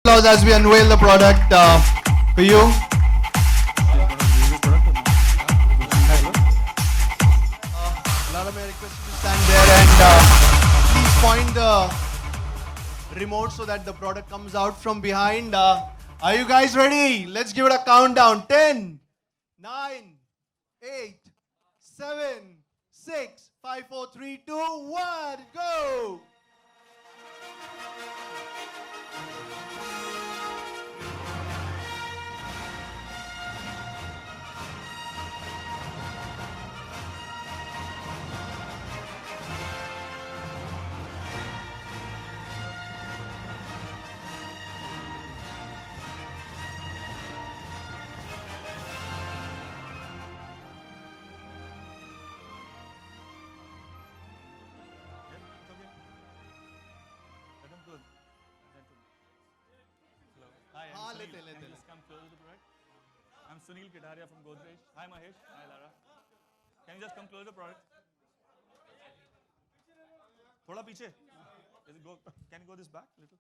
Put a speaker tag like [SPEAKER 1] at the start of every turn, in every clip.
[SPEAKER 1] Applause as we unveil the product for you. Lara, may I request you to stand there and please point the remote so that the product comes out from behind. Are you guys ready? Let's give it a countdown. 10, 9, 8, 7, 6, 5, 4, 3, 2, 1, go!
[SPEAKER 2] Hi,
[SPEAKER 1] हाँ,
[SPEAKER 2] I'm Sunil.
[SPEAKER 1] लेते,
[SPEAKER 2] Can you
[SPEAKER 1] लेते,
[SPEAKER 2] just come closer to the product? I'm Sunil Kitaria from Godrej. Hi, Mahesh. Hi, Lara. Can you just come closer to the product? थोड़ा पीछे. Is it go? Can you go this back a little?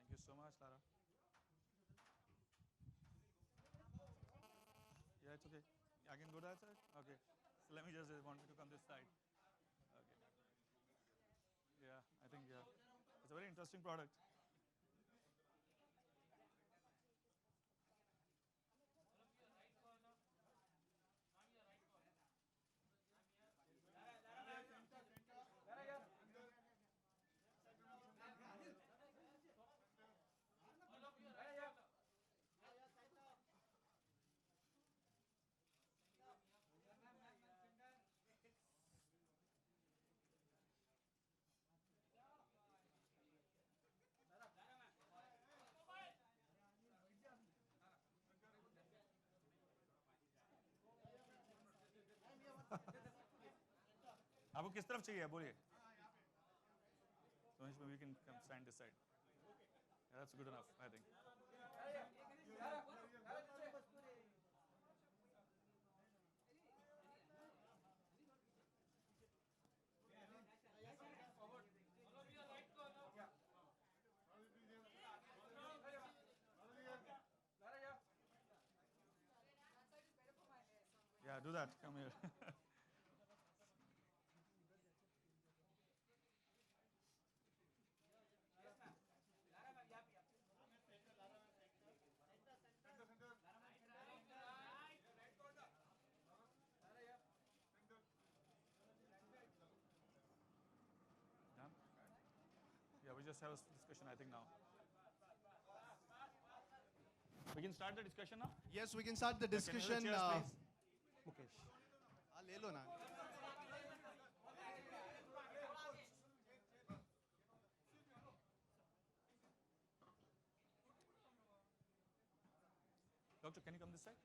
[SPEAKER 2] Thank you so much, Lara. Yeah, it's okay. I can go that side? Okay. So let me just want me to come this side. Okay. Yeah, I think, yeah. It's a very interesting product. आपको किस तरफ चाहिए बोलिए so we can come stand this side. Yeah, that's good enough, I think. Yeah, do that. Come here. Done? Yeah, we just have a discussion, I think, now. We can start the discussion now?
[SPEAKER 1] Yes, we can start the
[SPEAKER 2] Can you have the
[SPEAKER 1] discussion.
[SPEAKER 2] chairs, please?
[SPEAKER 1] Mukesh. ले लो ना.
[SPEAKER 2] Doctor, can you come this side?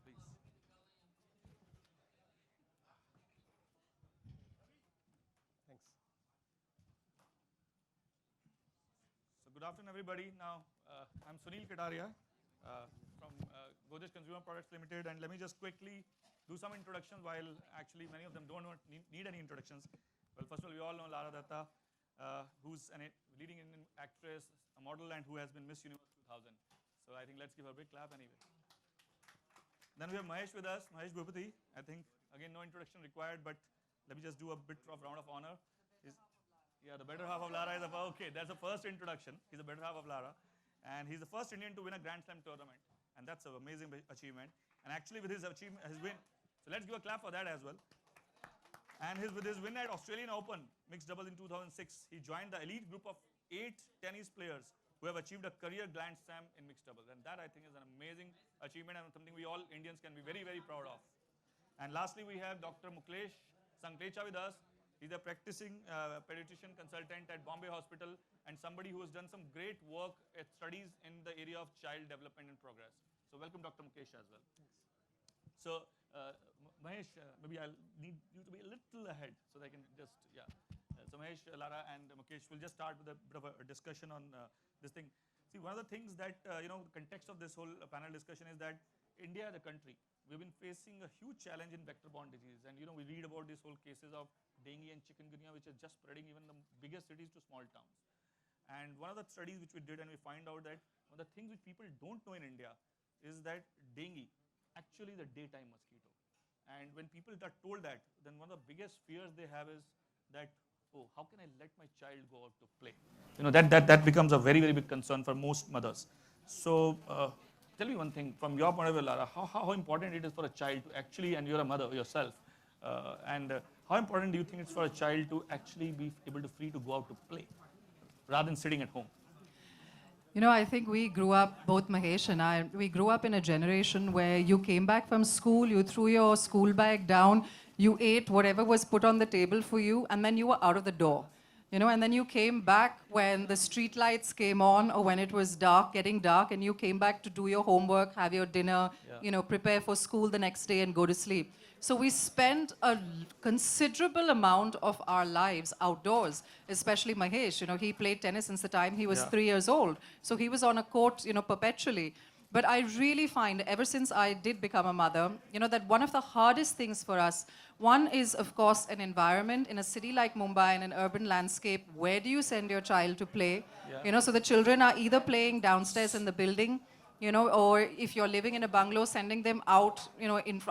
[SPEAKER 2] Please.
[SPEAKER 3] Thanks.
[SPEAKER 2] So good afternoon, everybody. Now, I'm Sunil Kataria from Godrej Consumer Products Limited, and let me just quickly do some introductions while actually many of them don't need any introductions. Well, first of all, we all know Lara Dutta, who's a leading Indian actress, a model, and who has been Miss Universe 2000. So I think let's give her a big clap anyway. Then we have Mahesh with us, Mahesh Bhupati. I think, again, no introduction required, but let me just do a bit of round of honor. Yeah, the better half of Lara is okay. That's the first introduction. He's the better half of Lara, and he's the first Indian to win a Grand Slam tournament, and that's an amazing achievement. And actually, with his achievement, his win, so let's give a clap for that as well. And with his win at Australian Open mixed doubles in 2006, he joined the elite group of 8 tennis players who have achieved a career Grand Slam in mixed doubles, and that I think is an amazing achievement and something we all Indians can be very, very proud of. And lastly, we have Dr. Muklesh Sanklecha with us. He's a practicing pediatrician consultant at Bombay Hospital and somebody who has done some great work at studies in the area of child development and progress. So welcome, Dr. Mukesh, as well. So, Mahesh, maybe I'll need you to be a little ahead so that I can just, yeah. So Mahesh, Lara, and Mukesh, we'll just start with a bit of a discussion on this thing. See, one of the things that, the context of this whole panel discussion is that India, the country, we've been facing a huge challenge in vector-borne disease. And, we read about these whole cases of dengue and chikungunya, which is just spreading even the biggest cities to small towns. And one of the studies which we did, and we find out that one of the things which people don't know in India is that dengue actually is a daytime mosquito. And when people are told that, then one of the biggest fears they have is that, oh, how can I let my child go out to play? That becomes a very, very big concern for most mothers. So tell me one thing, from your point of view, Lara, how important it is for a child to actually, and you're a mother yourself, how important do you think it's for a child to actually be able to free to go out to play rather than sitting at home?
[SPEAKER 4] I think we grew up, both Mahesh and I, we grew up in a generation where you came back from school, you threw your school bag down, you ate whatever was put on the table for you, and then you were out of the door. And then you came back when the street lights came on or when it was dark, getting dark, and you came back to do your homework, have your dinner, prepare for school the next day and go to sleep. So we spent a considerable amount of our lives outdoors, especially Mahesh. He played tennis since the time he was 3 years old. So he was on a court, perpetually. But I really find, ever since I did become a mother, that one of the hardest things for us, one is, of course, an environment in a city like Mumbai, in an urban landscape. Where do you send your child to play? So the children are either playing downstairs in the building, or if you're living in a bungalow, sending them out,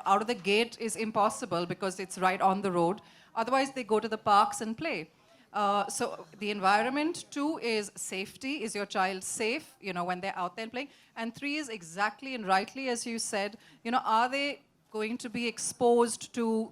[SPEAKER 4] out of the gate is impossible because it's right on the road. Otherwise, they go to the parks and play. So the environment, 2 is safety. Is your child safe, when they're out there playing? And 3 is exactly and rightly, as you said, are they going to be exposed to,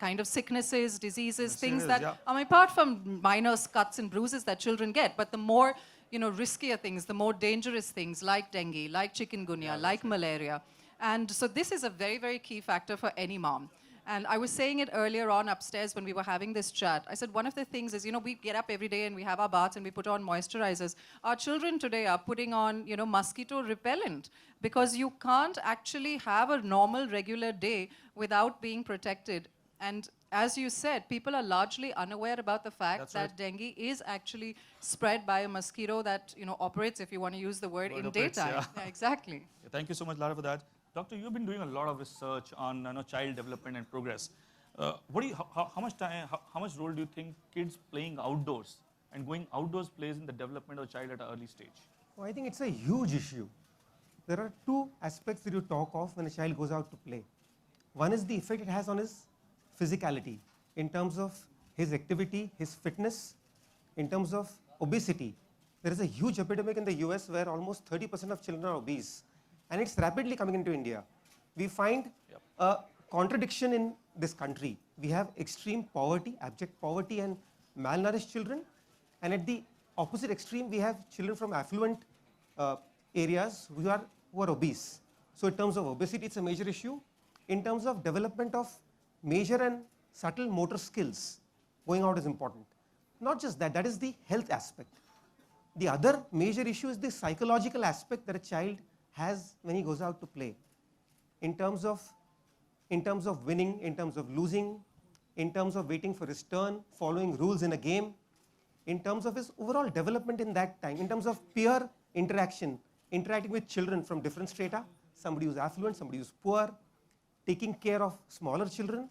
[SPEAKER 4] kind of sicknesses, diseases, things that, apart from minor cuts and bruises that children get, but the more, riskier things, the more dangerous things like dengue, like chikungunya, like malaria. And so this is a very, very key factor for any mom. And I was saying it earlier on upstairs when we were having this chat. I said one of the things is, we get up every day and we have our baths and we put on moisturizers. Our children today are putting on, mosquito repellent because you can't actually have a normal, regular day without being protected. And as you said, people are largely unaware about the fact that dengue is actually spread by a mosquito that, operates, if you want to use the word, in daytime. Yeah, exactly.
[SPEAKER 2] Thank you so much, Lara, for that. Doctor, you've been doing a lot of research on child development and progress. How much role do you think kids playing outdoors and going outdoors plays in the development of a child at an early stage?
[SPEAKER 3] Well, I think it's a huge issue. There are 2 aspects that you talk of when a child goes out to play. One is the effect it has on his physicality in terms of his activity, his fitness, in terms of obesity. There is a huge epidemic in the US where almost 30% of children are obese. And it's rapidly coming into India. We find a contradiction in this country. We have extreme poverty, abject poverty and malnourished children. And at the opposite extreme, we have children from affluent areas who are obese. So in terms of obesity, it's a major issue. In terms of development of major and subtle motor skills, going out is important. Not just that, that is the health aspect. The other major issue is the psychological aspect that a child has when he goes out to play, in terms of winning, in terms of losing, in terms of waiting for his turn, following rules in a game, in terms of his overall development in that time, in terms of peer interaction, interacting with children from different strata, somebody who's affluent, somebody who's poor, taking care of smaller children,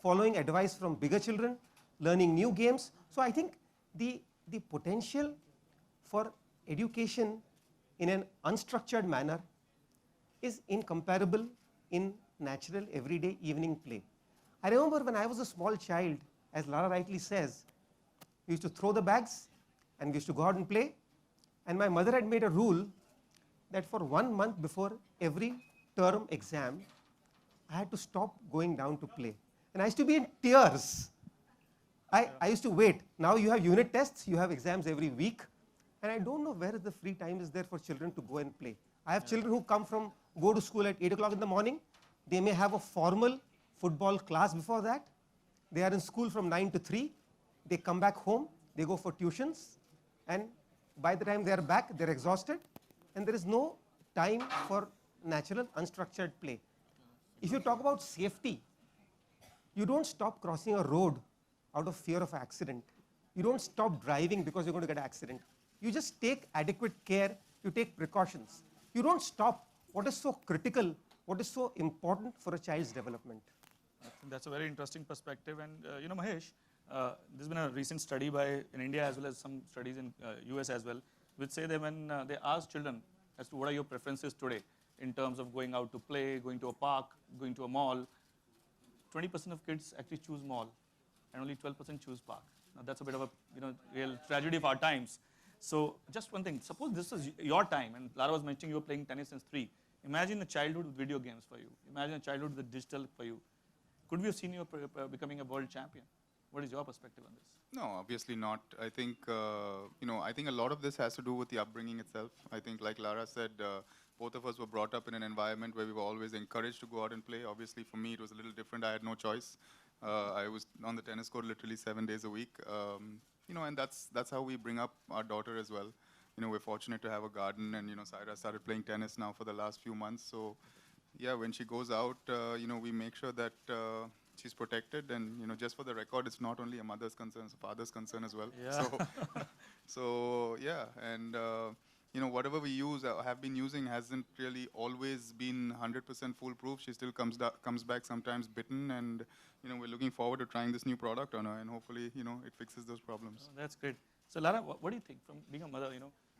[SPEAKER 3] following advice from bigger children, learning new games. So I think the potential for education in an unstructured manner is incomparable in natural, everyday evening play. I remember when I was a small child, as Lara rightly says, we used to throw the bags and we used to go out and play. And my mother had made a rule that for 1 month before every term exam, I had to stop going down to play. And I used to be in tears. I used to wait. Now you have unit tests, you have exams every week. And I don't know where the free time is there for children to go and play. I have children who go to school at 8 o'clock in the morning. They may have a formal football class before that. They are in school from 9 to 3. They come back home, they go for tuitions, and by the time they are back, they're exhausted, and there is no time for natural, unstructured play. If you talk about safety, you don't stop crossing a road out of fear of accident. You don't stop driving because you're going to get an accident. You just take adequate care, you take precautions. You don't stop what is so critical, what is so important for a child's development.
[SPEAKER 2] I think that's a very interesting perspective. And you know, Mahesh, there's been a recent study in India as well as some studies in US as well, which say that when they ask children as to what are your preferences today in terms of going out to play, going to a park, going to a mall, 20% of kids actually choose mall and only 12% choose park. Now that's a bit of a real tragedy of our times. So just one thing, suppose this is your time, and Lara was mentioning you were playing tennis since 3. Imagine a childhood with video games for you. Imagine a childhood with digital for you. Could we have seen you becoming a world champion? What is your perspective on this?
[SPEAKER 5] No, obviously not. I think, I think a lot of this has to do with the upbringing itself. I think, like Lara said, both of us were brought up in an environment where we were always encouraged to go out and play. Obviously, for me, it was a little different. I had no choice. I was on the tennis court literally 7 days a week. And that's how we bring up our daughter as well. We're fortunate to have a garden, and Saira started playing tennis now for the last few months. So, yeah, when she goes out, we make sure that she's protected, and just for the record, it's not only a mother's concern, it's a father's concern as well.
[SPEAKER 2] Yeah.
[SPEAKER 5] So yeah, and whatever we use, have been using, hasn't really always been 100% foolproof. She still comes back sometimes bitten, and we're looking forward to trying this new product on her, and hopefully it fixes those problems.
[SPEAKER 2] Oh, that's great. So Lara, what do you think from being a mother?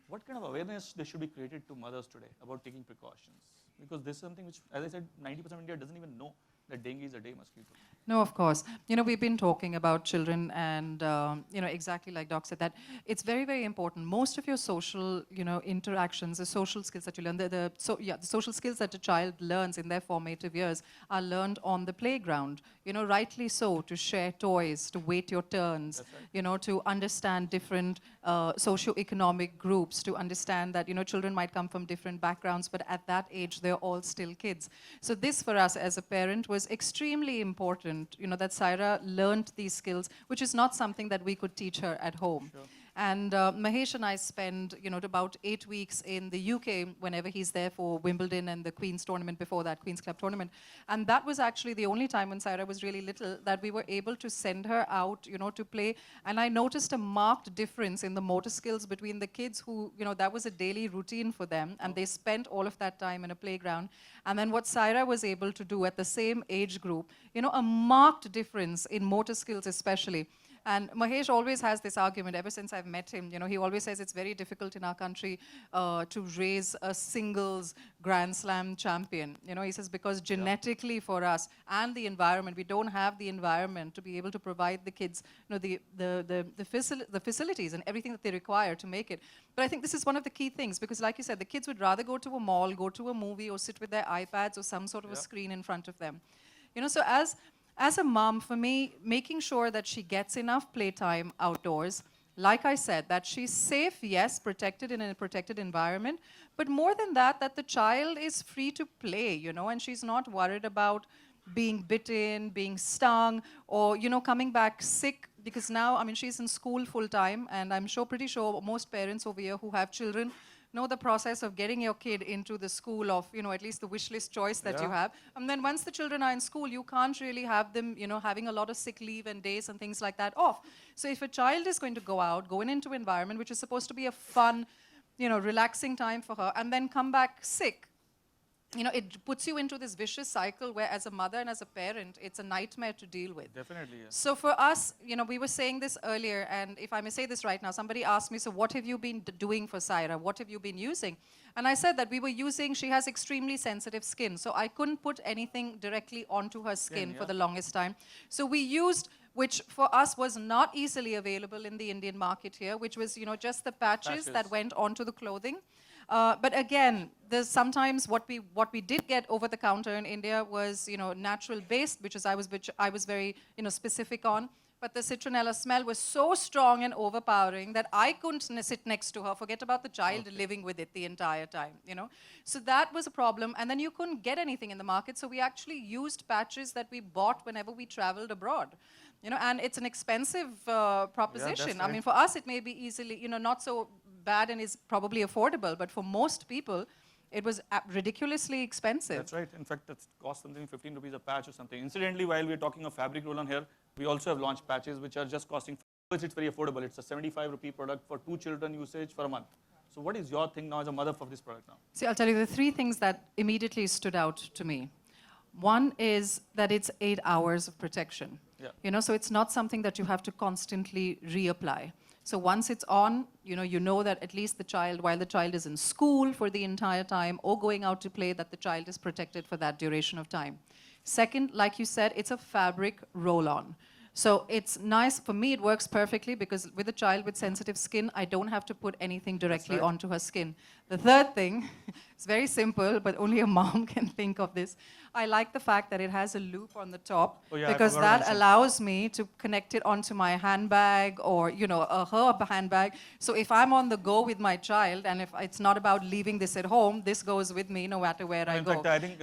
[SPEAKER 2] What kind of awareness there should be created to mothers today about taking precautions? Because this is something which, as I said, 90% of India doesn't even know that dengue is a day mosquito.
[SPEAKER 4] No, of course. We've been talking about children, and exactly like Doc said, that it's very, very important. Most of your social, interactions, the social skills that you learn, the social skills that a child learns in their formative years are learned on the playground. Rightly so, to share toys, to wait your turns, right. To understand different socio-economic groups, to understand that, children might come from different backgrounds, but at that age, they're all still kids. So this, for us as a parent, was extremely important, that Saira learned these skills, which is not something that we could teach her at home. Sure. And Mahesh and I spend, about 8 weeks in the UK whenever he's there for Wimbledon and the Queen's tournament before that, Queen's Club tournament. And that was actually the only time when Saira was really little that we were able to send her out, to play. And I noticed a marked difference in the motor skills between the kids who, that was a daily routine for them. And they spent all of that time in a playground. And then what Saira was able to do at the same age group, a marked difference in motor skills especially. And Mahesh always has this argument, ever since I've met him, he always says it's very difficult in our country to raise a singles Grand Slam champion. He says because genetically for us and the environment, we don't have the environment to be able to provide the kids, the facilities and everything that they require to make it. But I think this is one of the key things, because like you said, the kids would rather go to a mall, go to a movie, or sit with their iPads or some sort of a screen in front of them. So as a mom, for me, making sure that she gets enough playtime outdoors, like I said, that she's safe, yes, protected in a protected environment, but more than that, that the child is free to play, and she's not worried about being bitten, being stung, or, coming back sick, because now, she's in school full time, and I'm pretty sure most parents over here who have children know the process of getting your kid into the school of, at least the wish list choice that you have. And then once the children are in school, you can't really have them, having a lot of sick leave and days and things like that off. So if a child is going to go out, go into an environment which is supposed to be a fun, relaxing time for her, and then come back sick, it puts you into this vicious cycle where as a mother and as a parent, it's a nightmare to deal with.
[SPEAKER 2] Definitely, yes.
[SPEAKER 4] So for us, we were saying this earlier, and if I may say this right now, somebody asked me, so what have you been doing for Saira? What have you been using? And I said that we were using, she has extremely sensitive skin, so I couldn't put anything directly onto her skin for the longest time. So we used, which for us was not easily available in the Indian market here, which was, just the patches that went onto the clothing. But again, there's sometimes what we did get over the counter in India was, natural based, which I was very, specific on. But the citronella smell was so strong and overpowering that I couldn't sit next to her, forget about the child living with it the entire time, So that was a problem. And then you couldn't get anything in the market. So we actually used patches that we bought whenever we traveled abroad. You know, and it's an expensive proposition. I
[SPEAKER 2] right.
[SPEAKER 4] mean, for us, it may be easily, you know, not so bad and is probably affordable, but for most people, it was ridiculously expensive.
[SPEAKER 2] That's right. In fact, it costs something 15 rupees a patch or something. Incidentally, while we're talking of fabric roll-on here, we also have launched patches which are just costing, it's very affordable. It's a 75 rupee product for 2 children usage for a month. So what is your thing now as a mother for this product now?
[SPEAKER 4] See, I'll tell you the 3 things that immediately stood out to me. One is that it's 8 hours of protection.
[SPEAKER 2] Yeah.
[SPEAKER 4] You know, so it's not something that you have to constantly reapply. So once it's on, you know that at least the child, while the child is in school for the entire time or going out to play, that the child is protected for that duration of time. Second, like you said, it's a fabric roll-on. So it's nice, for me it works perfectly because with a child with sensitive skin, I don't have to put anything directly onto her skin. The third thing, it's very simple, but only a mom can think of this. I like the fact that it has a loop on the top because that allows me to connect it onto my handbag or, you know, her handbag. So if I'm on the go with my child and if it's not about leaving this at home, this goes with me no matter where I go.
[SPEAKER 2] In fact, I think,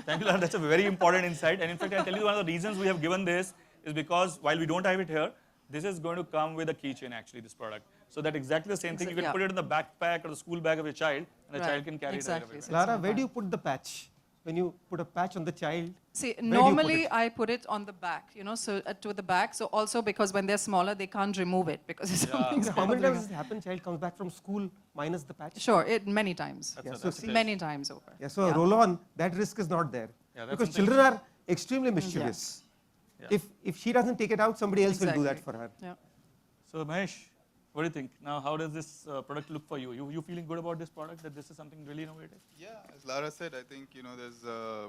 [SPEAKER 2] thank you, Lara, that's a very important insight. And in fact, I'll tell you one of the reasons we have given this is because while we don't have it here, this is going to come with a keychain actually, this product. So that exactly the same thing, you can put it in the backpack or the school bag of your child and the child can carry it everywhere.
[SPEAKER 3] Lara, where do you put the patch? When you put a patch on the child?
[SPEAKER 4] See, normally I put it on the back, you know, so to the back. So also because when they're smaller, they can't remove it because it's something.
[SPEAKER 3] How many times does it happen? Child comes back from school minus the patch?
[SPEAKER 4] Sure, many times. Many times over.
[SPEAKER 3] Yeah, so a roll-on, that risk is not there. Because children are extremely mischievous. If she doesn't take it out, somebody else will do that for her.
[SPEAKER 4] Yeah.
[SPEAKER 2] So Mahesh, what do you think? Now, how does this product look for you? You feeling good about this product, that this is something really innovative?
[SPEAKER 5] Yeah, as Lara said, I think, you know,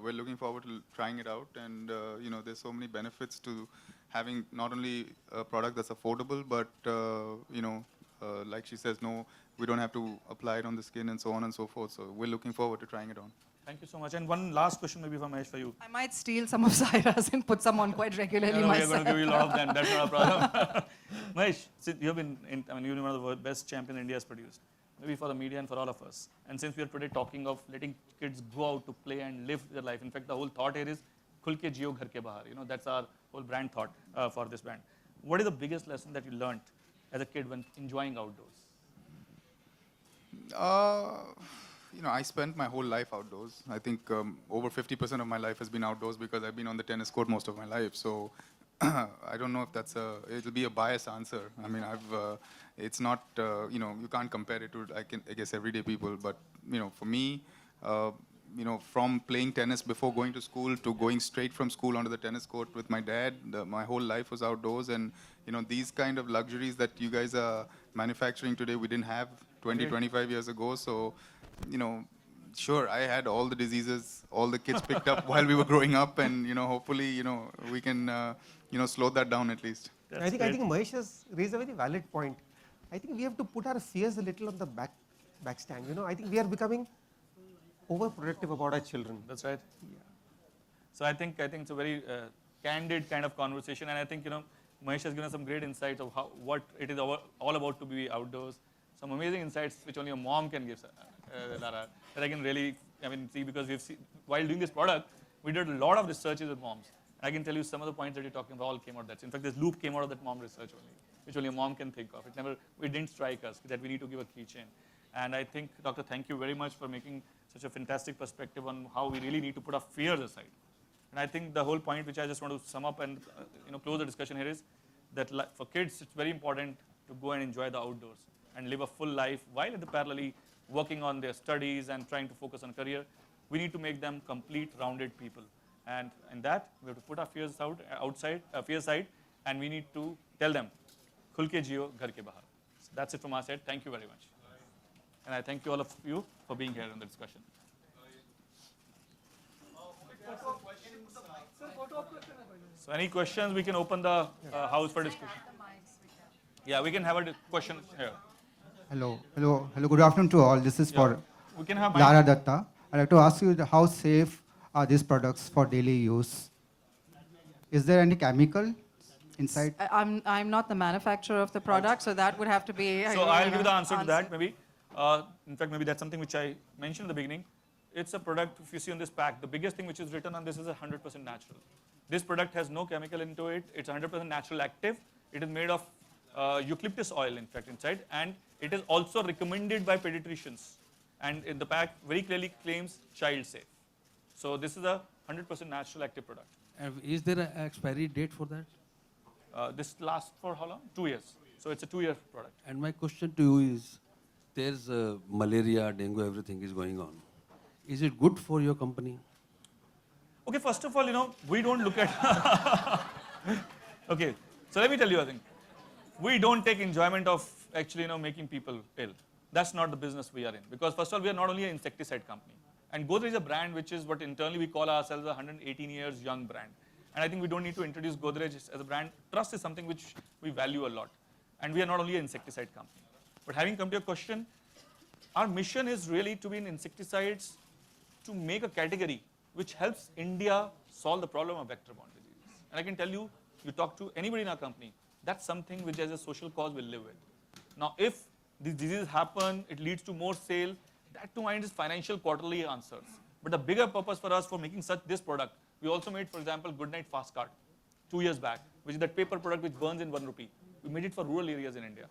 [SPEAKER 5] we're looking forward to trying it out, and, you know, there's so many benefits to having not only a product that's affordable, but, you know, like she says, no, we don't have to apply it on the skin and so on and so forth. So we're looking forward to trying it on.
[SPEAKER 2] Thank you so much. And one last question maybe for Mahesh for you.
[SPEAKER 4] I might steal some of Zaira's and put some on quite regularly myself.
[SPEAKER 2] We're going to give you a lot of them. That's not a problem. Mahesh, you have been, you're one of the best champions India has produced. Maybe for the media and for all of us. And since we are today talking of letting kids go out to play and live their life, in fact, the whole thought here is khul ke jiyo ghar ke bahar. You know, that's our whole brand thought for this brand. What is the biggest lesson that you learned as a kid when enjoying outdoors?
[SPEAKER 5] You know, I spent my whole life outdoors. I think over 50% of my life has been outdoors because I've been on the tennis court most of my life. So I don't know if it'll be a biased answer. I mean, it's not, you know, you can't compare it to, I guess, everyday people. But, you know, for me, you know, from playing tennis before going to school to going straight from school onto the tennis court with my dad, my whole life was outdoors. And, you know, these kind of luxuries that you guys are manufacturing today, we didn't have 20, 25 years ago. So, you know, sure, I had all the diseases, all the kids picked up while we were growing up, and, you know, hopefully, you know, we can, you know, slow that down at least.
[SPEAKER 3] I think Mahesh has raised a very valid point. I think we have to put our fears a little on the back stand. You know, I think we are becoming overprotective about our children.
[SPEAKER 2] That's right. Yeah. So I think it's a very candid kind of conversation, and I think, you know, Mahesh has given us some great insights of what it is all about to be outdoors. Some amazing insights which only a mom can give, Lara, that I can really, see, because we've seen, while doing this product, we did a lot of researches with moms. And I can tell you some of the points that you're talking about all came out. In fact, this loop came out of that mom research only, which only a mom can think of. It didn't strike us that we need to give a keychain. And I think, Doctor, thank you very much for making such a fantastic perspective on how we really need to put our fears aside. And I think the whole point which I just want to sum up and close the discussion here is that for kids, it's very important to go and enjoy the outdoors and live a full life while parallelly working on their studies and trying to focus on career. We need to make them complete, rounded people. And in that, we have to put our fears aside, and we need to tell them, khul ke jiyo, ghar ke bahar. So that's it from our side. Thank you very much. And I thank you all of you for being here in the discussion. So any questions, we can open the house for discussion. Yeah, we can have a question here.
[SPEAKER 6] Hello, good afternoon to all. This is for
[SPEAKER 2] We can have
[SPEAKER 6] Lara Dutta. I'd like to ask you how safe are these products for daily use? Is there any chemical inside?
[SPEAKER 4] I'm not the manufacturer of the product, so that would have to be.
[SPEAKER 2] So I'll give the answer to that maybe. In fact, maybe that's something which I mentioned in the beginning. It's a product, if you see on this pack, the biggest thing which is written on this is 100% natural. This product has no chemical into it. It's 100% natural active. It is made of eucalyptus oil, in fact, inside, and it is also recommended by pediatricians. And in the pack, very clearly claims child safe. So this is a 100% natural active product.
[SPEAKER 7] Is there an expiry date for that?
[SPEAKER 2] This lasts for how long? 2 years. So it's a 2-year product.
[SPEAKER 7] And my question to you is, there's malaria, dengue, everything is going on. Is it good for your company?
[SPEAKER 2] Okay, first of all, we don't look at. Okay, so let me tell you a thing. We don't take enjoyment of actually, making people ill. That's not the business we are in. Because first of all, we are not only an insecticide company. And Godrej is a brand which is what internally we call ourselves a 118 years young brand. And I think we don't need to introduce Godrej as a brand. Trust is something which we value a lot. And we are not only an insecticide company. But having come to your question, our mission is really to be in insecticides to make a category which helps India solve the problem of vector-borne diseases. And I can tell you, you talk to anybody in our company, that's something which as a social cause we'll live with. Now, if these diseases happen, it leads to more sale, that to mind is financial quarterly answers. But the bigger purpose for us for making this product, we also made, for example, Goodnight Fast Card 2 years back, which is that paper product which burns in 1 rupee. We made it for rural areas in India.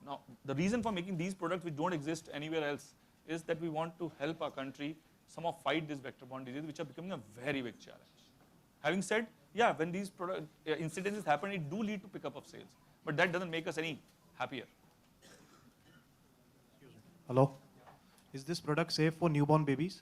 [SPEAKER 2] Now, the reason for making these products which don't exist anywhere else is that we want to help our country somehow fight this vector-borne disease, which are becoming a very big challenge. Having said, yeah, when these incidences happen, it do lead to pickup of sales. But that doesn't make us any happier.
[SPEAKER 8] Hello? Is this product safe for newborn babies?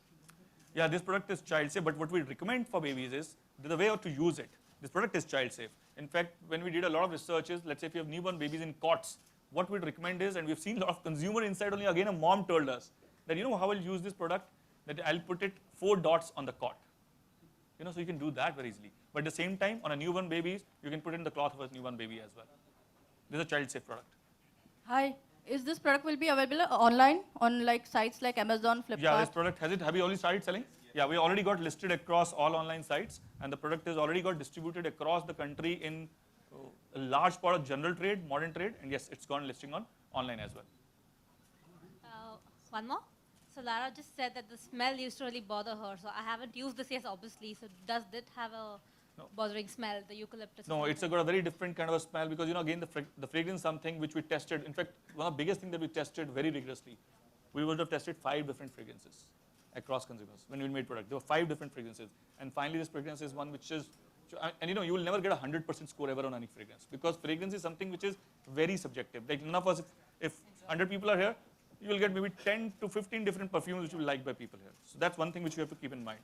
[SPEAKER 2] Yeah, this product is child safe, but what we recommend for babies is the way to use it. This product is child safe. In fact, when we did a lot of researches, let's say if you have newborn babies in cots, what we'd recommend is, and we've seen a lot of consumer insight only, again a mom told us that how I'll use this product, that I'll put it 4 dots on the cot. So you can do that very easily. But at the same time, on a newborn baby, you can put it in the cloth of a newborn baby as well. This is a child safe product.
[SPEAKER 9] Hi. Is this product will be available online on like sites like Amazon, Flipkart?
[SPEAKER 2] Yeah, this product has it. Have you already started selling? Yeah, we already got listed across all online sites, and the product is already got distributed across the country in a large part of general trade, modern trade, and yes, it's gone listing on online as well.
[SPEAKER 10] One more. So Lara just said that the smell used to really bother her. So I haven't used this yet, obviously. So does it have a bothering smell, the eucalyptus?
[SPEAKER 2] No, it's got a very different kind of a smell because, again, the fragrance is something which we tested. In fact, one of the biggest things that we tested very rigorously, we would have tested 5 different fragrances across consumers when we made product. There were 5 different fragrances. And finally, this fragrance is one which is, and you will never get a 100% score ever on any fragrance because fragrance is something which is very subjective. Like none of us, if 100 people are here, you will get maybe 10 to 15 different perfumes which will be liked by people here. So that's one thing which you have to keep in mind.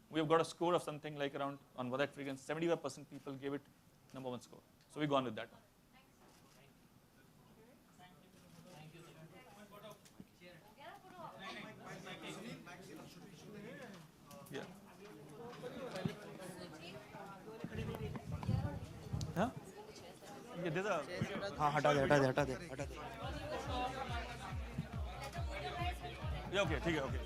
[SPEAKER 2] We have got a score of something like around, on that fragrance, 75% people gave it #1 score. So we've gone with that one. Yeah. Huh? Yeah, there's a...
[SPEAKER 8] हटा दे.
[SPEAKER 2] Yeah, okay, ठीक है, okay.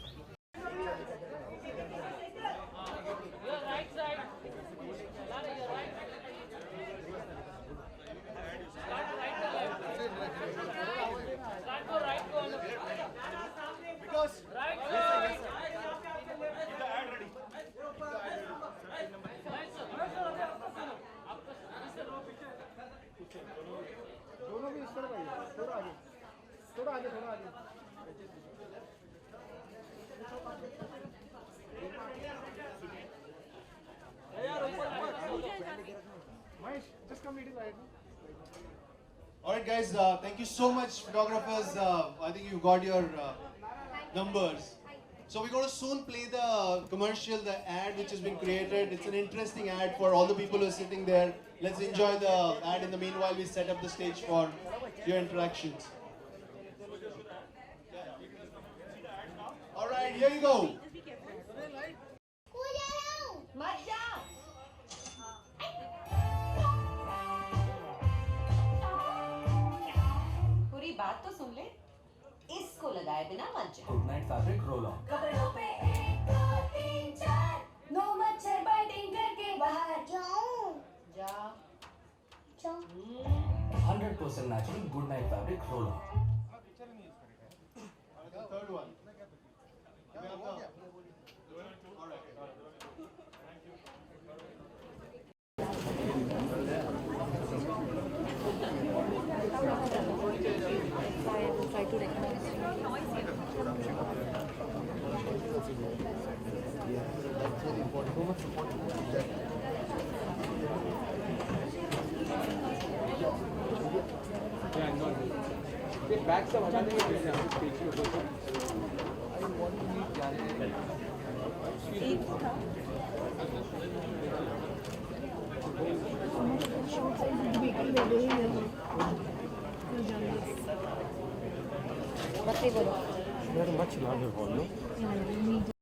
[SPEAKER 1] All right, guys, thank you so much, photographers. I think you got your numbers. So we're going to soon play the commercial, the ad which has been created. It's an interesting ad for all the people who are sitting there. Let's enjoy the ad. In the meanwhile, we set up the stage for your interactions. All right, here you go.
[SPEAKER 11] पूरी बात तो सुन ले, इसको लगाए बिना मत जा।
[SPEAKER 12] Good night fabric roll on.
[SPEAKER 11] कपड़ों पे 1 2 3 4, नो मच्छर बाइटिंग करके बाहर जाऊं। जा।
[SPEAKER 12] 100% natural good night fabric roll on.
[SPEAKER 1] Third one.
[SPEAKER 10] Try to recognize
[SPEAKER 3] Much larger hall, no?